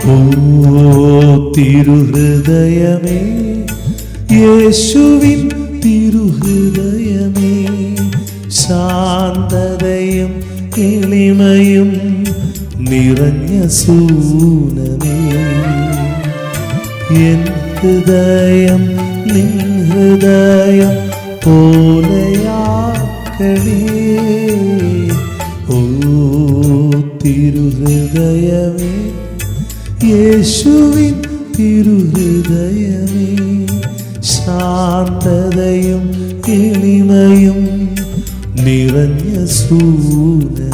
ഓ തിരുഹൃദയമേ, യേശുവിൻ തിരുഹൃദയമേ, ശാന്തതയും എളിമയും നിറഞ്ഞ സൂനമേ, എൻ ഹൃദയം നിൻ ഹൃദയം പോലെയാക്കണേ. ഓ തിരുഹൃദയമേ, യേശുവിൻ തിരുഹൃദയമേ, ശാന്തതയും എളിമയും നിറഞ്ഞ സൂനമേ.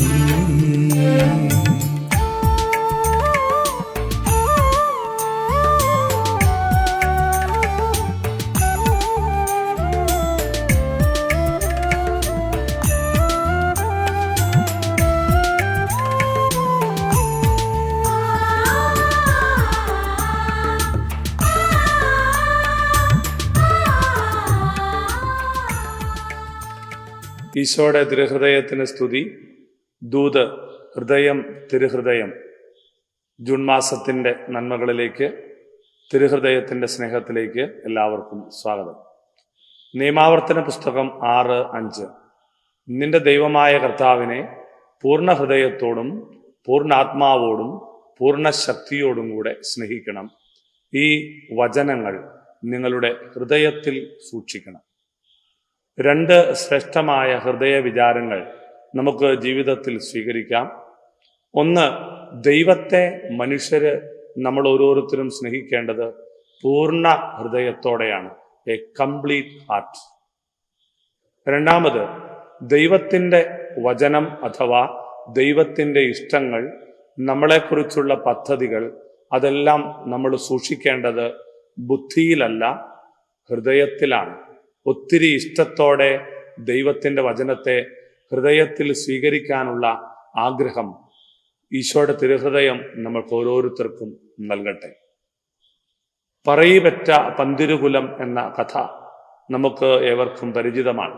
ഈശോയുടെ തിരുഹൃദയത്തിന് സ്തുതി. ദൂത് ഹൃദയം തിരുഹൃദയം. ജൂൺ മാസത്തിൻ്റെ നന്മകളിലേക്ക്, തിരുഹൃദയത്തിൻ്റെ സ്നേഹത്തിലേക്ക് എല്ലാവർക്കും സ്വാഗതം. നിയമാവർത്തന പുസ്തകം 6:5. നിന്റെ ദൈവമായ കർത്താവിനെ പൂർണ്ണ ഹൃദയത്തോടും പൂർണ്ണാത്മാവോടും പൂർണ്ണ ശക്തിയോടും കൂടെ സ്നേഹിക്കണം. ഈ വചനങ്ങൾ നിങ്ങളുടെ ഹൃദയത്തിൽ സൂക്ഷിക്കണം. 2 ശ്രേഷ്ഠമായ ഹൃദയ വിചാരങ്ങൾ നമുക്ക് ജീവിതത്തിൽ സ്വീകരിക്കാം. ഒന്ന്, ദൈവത്തെ മനുഷ്യര് നമ്മൾ ഓരോരുത്തരും സ്നേഹിക്കേണ്ടത് പൂർണ്ണ ഹൃദയത്തോടെയാണ്, എ കംപ്ലീറ്റ് ഹാർട്ട്. രണ്ടാമത്, ദൈവത്തിൻ്റെ വചനം അഥവാ ദൈവത്തിൻ്റെ ഇഷ്ടങ്ങൾ, നമ്മളെക്കുറിച്ചുള്ള പദ്ധതികൾ, അതെല്ലാം നമ്മൾ സൂക്ഷിക്കേണ്ടത് ബുദ്ധിയിലല്ല, ഹൃദയത്തിലാണ്. ഒത്തിരി ഇഷ്ടത്തോടെ ദൈവത്തിൻ്റെ വചനത്തെ ഹൃദയത്തിൽ സ്വീകരിക്കാനുള്ള ആഗ്രഹം ഈശോയുടെ തിരുഹൃദയം നമ്മൾക്ക് ഓരോരുത്തർക്കും നൽകട്ടെ. പറയിപെറ്റ പന്തിരുകുലം എന്ന കഥ നമുക്ക് ഏവർക്കും പരിചിതമാണ്.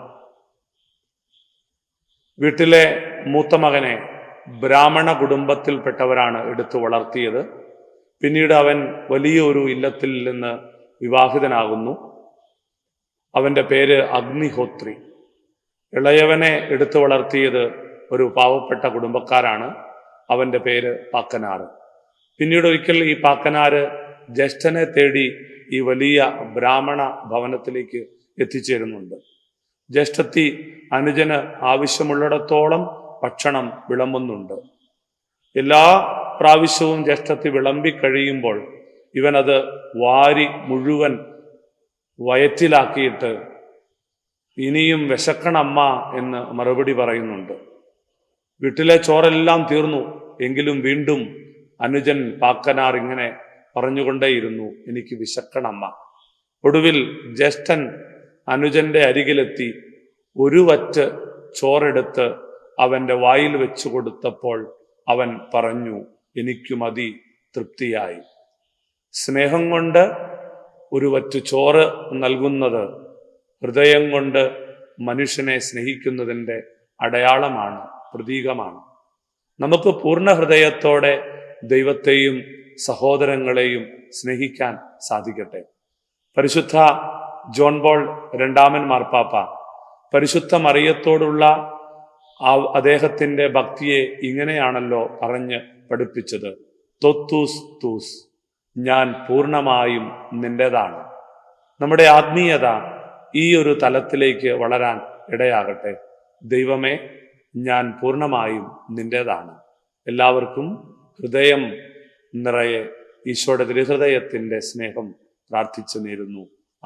വീട്ടിലെ മൂത്ത മകനെ ബ്രാഹ്മണ കുടുംബത്തിൽപ്പെട്ടവരാണ് എടുത്തു വളർത്തിയത്. പിന്നീട് അവൻ വലിയൊരു ഇല്ലത്തിൽ നിന്ന് വിവാഹിതനാകുന്നു. അവൻ്റെ പേര് അഗ്നിഹോത്രി. ഇളയവനെ എടുത്തു വളർത്തിയത് ഒരു പാവപ്പെട്ട കുടുംബക്കാരാണ്. അവൻ്റെ പേര് പാക്കനാറ്. പിന്നീട് ഒരിക്കൽ ഈ പാക്കനാറ് ജ്യേഷ്ഠനെ തേടി ഈ വലിയ ബ്രാഹ്മണ ഭവനത്തിലേക്ക് എത്തിച്ചേരുന്നുണ്ട്. ജ്യേഷ്ഠത്തി അനുജന് ആവശ്യമുള്ളിടത്തോളം ഭക്ഷണം വിളമ്പുന്നുണ്ട്. എല്ലാ പ്രാവശ്യവും ജ്യേഷ്ഠത്തി വിളമ്പി കഴിയുമ്പോൾ ഇവനത് വാരി മുഴുവൻ വയറ്റിലാക്കിയിട്ട് ഇനിയും വിശക്കണമ്മ എന്ന് മറുപടി പറയുന്നുണ്ട്. വീട്ടിലെ ചോറെല്ലാം തീർന്നു. എങ്കിലും വീണ്ടും അനുജൻ പാക്കനാർ ഇങ്ങനെ പറഞ്ഞുകൊണ്ടേയിരുന്നു, എനിക്ക് വിശക്കണമ്മ. ഒടുവിൽ ജ്യേഷ്ഠൻ അനുജന്റെ അരികിലെത്തി ഒരു വറ്റ് ചോറെടുത്ത് അവൻ്റെ വായിൽ വെച്ചു കൊടുത്തപ്പോൾ അവൻ പറഞ്ഞു, എനിക്കു മതി, തൃപ്തിയായി. സ്നേഹം കൊണ്ട് ഒരു വറ്റ് ചോറ് നൽകുന്നത് ഹൃദയം കൊണ്ട് മനുഷ്യനെ സ്നേഹിക്കുന്നതിൻ്റെ അടയാളമാണ്, പ്രതീകമാണ്. നമുക്ക് പൂർണ്ണ ഹൃദയത്തോടെ ദൈവത്തെയും സഹോദരങ്ങളെയും സ്നേഹിക്കാൻ സാധിക്കട്ടെ. പരിശുദ്ധ ജോൺ പോൾ II മാർപ്പാപ്പ പരിശുദ്ധ മറിയത്തോടുള്ള അദ്ദേഹത്തിൻ്റെ ഭക്തിയെ ഇങ്ങനെയാണല്ലോ പറഞ്ഞ് പഠിപ്പിച്ചത്, തൊത്തൂസ് തൂസ്, ഞാൻ പൂർണ്ണമായും നിൻ്റെതാണ്. നമ്മുടെ ആത്മീയത ഈ ഒരു തലത്തിലേക്ക് വളരാൻ ഇടയാകട്ടെ. ദൈവമേ, ഞാൻ പൂർണ്ണമായും നിൻ്റെതാണ്. എല്ലാവർക്കും ഹൃദയം നിറയെ ഈശോയുടെ തിരുഹൃദയത്തിൻ്റെ സ്നേഹം പ്രാർത്ഥിച്ചു നേരുന്നു.